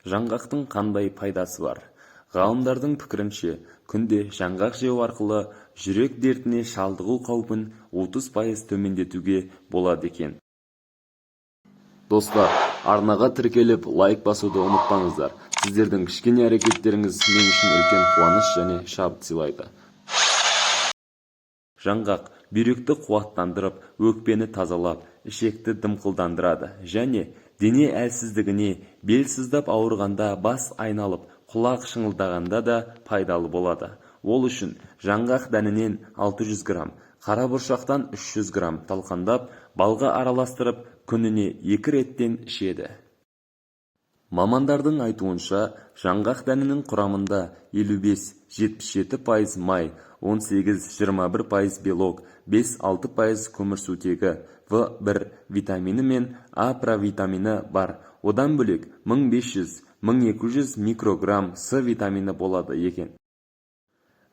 жаңғақтың қандай пайдасы бар? Ғалымдардың пікірінше, күнде жаңғақ жеу арқылы жүрек дертіне шалдығу қаупін 30% төмендетуге болады екен. Достар, арнаға тіркеліп лайк басуды ұмытпаңыздар. Сіздердің кішкене әрекеттеріңіз мен үшін үлкен қуаныш және шабыт сыйлайды. Жаңғақ бүйректі қуаттандырып, өкпені тазалап, ішекті дымқылдандырады және дене әлсіздігіне, бел сыздап ауырғанда, бас айналып, құлақ шыңылдағанда да пайдалы болады. Ол үшін жаңғақ дәнінен 600 грамм, қара бұршақтан 300 грамм талқандап, балға араластырып, күніне 2 реттен ішеді. Мамандардың айтуынша, жаңғақ дәнінің құрамында 55-77% май, 18-21% белок, 5-6% көмірсутегі, В1 витамині мен А провитамині бар. Одан бөлек 1500-1200 микрограмм С витамині болады екен.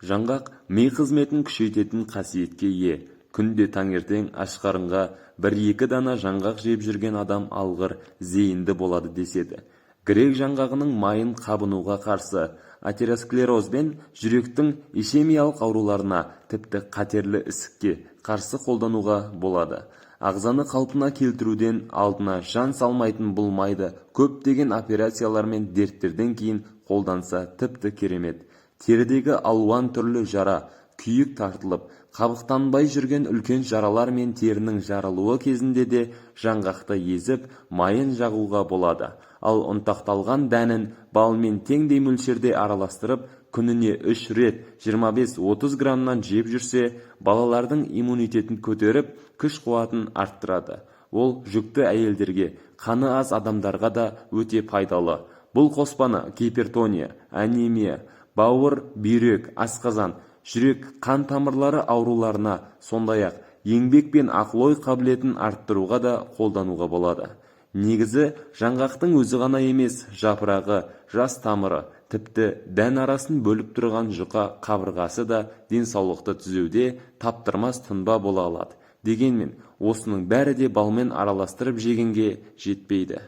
Жаңғақ ми қызметін күшейтетін қасиетке ие. Күнде таңертең аш қарынға 1-2 дана жаңғақ жеп жүрген адам алғыр, зейінді болады деседі. Грек жаңғағының майын қабынуға қарсы, атеросклероз бен жүректің ишемиялық ауруларына, тіпті қатерлі ісікке қарсы қолдануға болады. Ағзаны қалпына келтіруден алдына жан салмайтын бұл майды көптеген операциялар мен дерттерден кейін қолданса тіпті керемет. Терідегі алуан түрлі жара, күйік тартылып, қабықтанбай жүрген үлкен жаралар мен терінің жарылуы кезінде де жаңғақты езіп, майын жағуға болады. Ал ұнтақталған дәнін балмен теңдей мөлшерде араластырып, күніне 3 рет 25-30 граммнан жеп жүрсе, балалардың иммунитетін көтеріп, күш қуатын арттырады. Ол жүкті әйелдерге, қаны аз адамдарға да өте пайдалы. Бұл қоспаны гипертония, анемия, бауыр, бүйрек, асқазан, жүрек, қан тамырлары ауруларына, сондай-ақ еңбек пен ақыл-ой қабілетін арттыруға да қолдануға болады. Негізі, жаңғақтың өзі ғана емес, жапырағы, жас тамыры, тіпті дән арасын бөліп тұрған жұқа қабырғасы да денсаулықты түзеуде таптырмас тұнба бола алады. Дегенмен, осының бәрі де балмен араластырып жегенге жетпейді.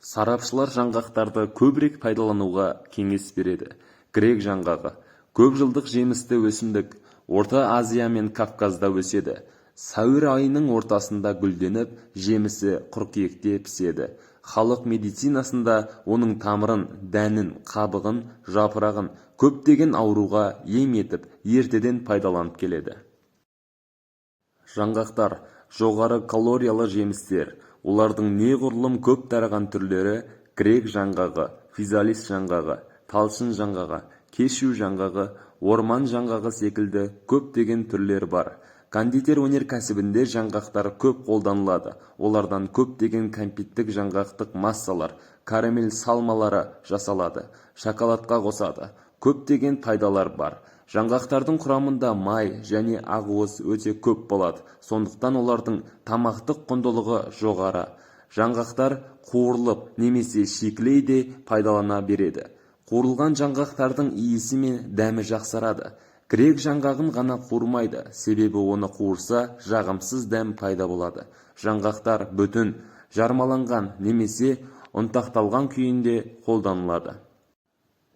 Сарапшылар жаңғақтарды көбірек пайдалануға кеңес береді. Грек жаңғағы көп жылдық жемісті өсімдік, Орта Азия мен Кавказда өседі. Сәуір айының ортасында гүлденіп, жемісі қыркүйекте піседі. Халық медицинасында оның тамырын, дәнін, қабығын, жапырағын көптеген ауруға ем етіп, ертеден пайдаланып келеді. Жаңғақтар жоғары калориялы жемістер. Олардың неғұрлым көп тараған түрлері грек жаңғағы, физалис жаңғағы, талшын жаңғағы, кешью жаңғағы, орман жаңғағы секілді көптеген түрлер бар. Кондитер өнеркәсібінде жаңғақтар көп қолданылады. Олардан көптеген кәмпиттік жаңғақтық массалар, карамель салмалары жасалады, шоколадқа қосады. Көптеген пайдалар бар. Жаңғақтардың құрамында май және ақуыз өте көп болады. Сондықтан олардың тамақтық құндылығы жоғары. Жаңғақтар қуырылып немесе шикілей де пайдалана береді. Қуырылған жаңғақтардың иісі мен дәмі жақсарады. Грек жаңғағын ғана қуырмайды, себебі оны қуырса жағымсыз дәм пайда болады. Жаңғақтар бүтін, жармаланған немесе ұнтақталған күйінде қолданылады.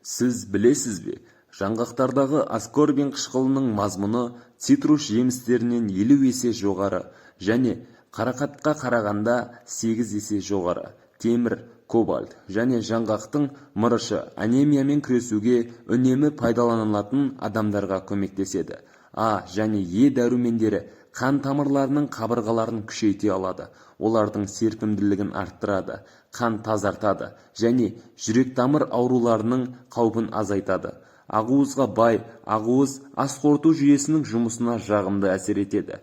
Сіз білесіз бе, жаңғақтардағы аскорбин қышқылының мазмұны цитрус жемістерінен 50 есе жоғары және қарақатқа қарағанда 8 есе жоғары. Темір, кобальт және жаңғақтың мырышы анемиямен күресуге үнемі пайдаланылатын адамдарға көмектеседі. А және Е дәрумендері қан тамырларының қабырғаларын күшейте алады. Олардың серпімділігін арттырады, қан тазартады және жүрек тамыр ауруларының қаупін азайтады. Ақуызға бай ақуыз ас қорыту жүйесінің жұмысына жағымды әсер етеді.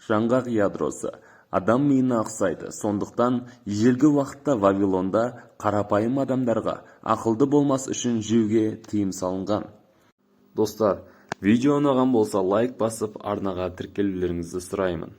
Жаңғақ ядросы адам миына ұқсайды. Сондықтан ежелгі уақытта Вавилонда қарапайым адамдарға ақылды болмас үшін жеуге тыйым салынған. Достар, видео ұнаған болса лайк басып, арнаға тіркелулеріңізді сұраймын.